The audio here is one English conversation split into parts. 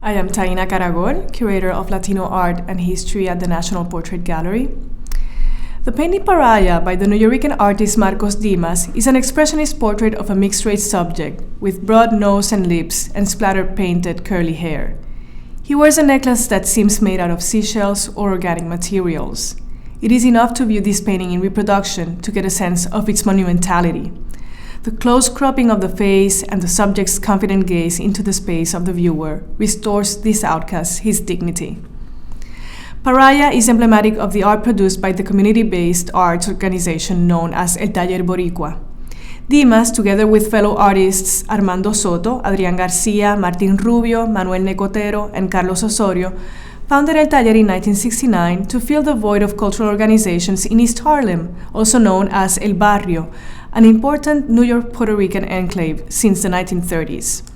I am Taína Caragol, curator of Latino art and history at the National Portrait Gallery. The painting Pariah by the Nuyorican artist Marcos Dimas is an expressionist portrait of a mixed-race subject with broad nose and lips and splatter-painted curly hair. He wears a necklace that seems made out of seashells or organic materials. It is enough to view this painting in reproduction to get a sense of its monumentality. The close cropping of the face and the subject's confident gaze into the space of the viewer restores this outcast his dignity. Pariah is emblematic of the art produced by the community-based arts organization known as El Taller Boricua. Dimas, together with fellow artists Armando Soto, Adrián García, Martín Rubio, Manuel Necotero, and Carlos Osorio, founded El Taller in 1969 to fill the void of cultural organizations in East Harlem, also known as El Barrio, an important New York Puerto Rican enclave since the 1930s.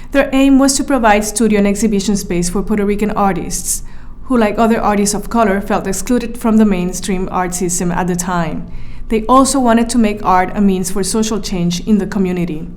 Their aim was to provide studio and exhibition space for Puerto Rican artists, who, like other artists of color, felt excluded from the mainstream art system at the time. They also wanted to make art a means for social change in the community.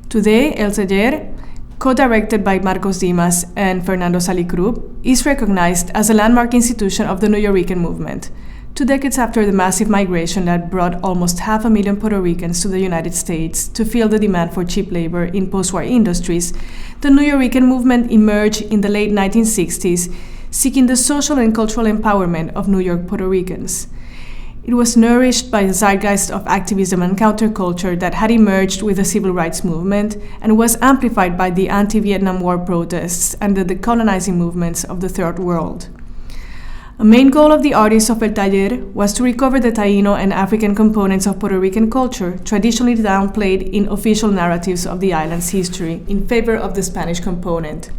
Today, El Taller, co-directed by Marcos Dimas and Fernando Salicrup, is recognized as a landmark institution of the Nuyorican movement. 2 decades after the massive migration that brought almost 500,000 Puerto Ricans to the United States to fill the demand for cheap labor in post-war industries, the Nuyorican movement emerged in the late 1960s, seeking the social and cultural empowerment of New York Puerto Ricans. It was nourished by the zeitgeist of activism and counterculture that had emerged with the civil rights movement and was amplified by the anti-Vietnam War protests and the decolonizing movements of the Third World. A main goal of the artists of El Taller was to recover the Taíno and African components of Puerto Rican culture, traditionally downplayed in official narratives of the island's history, in favor of the Spanish component.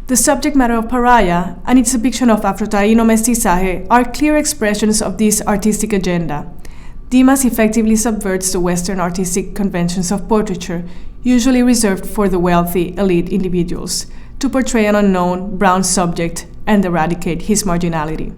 The subject matter of Pariah and its depiction of Afro-Taíno mestizaje are clear expressions of this artistic agenda. Dimas effectively subverts the Western artistic conventions of portraiture, usually reserved for the wealthy, elite individuals, to portray an unknown, brown subject and eradicate his marginality.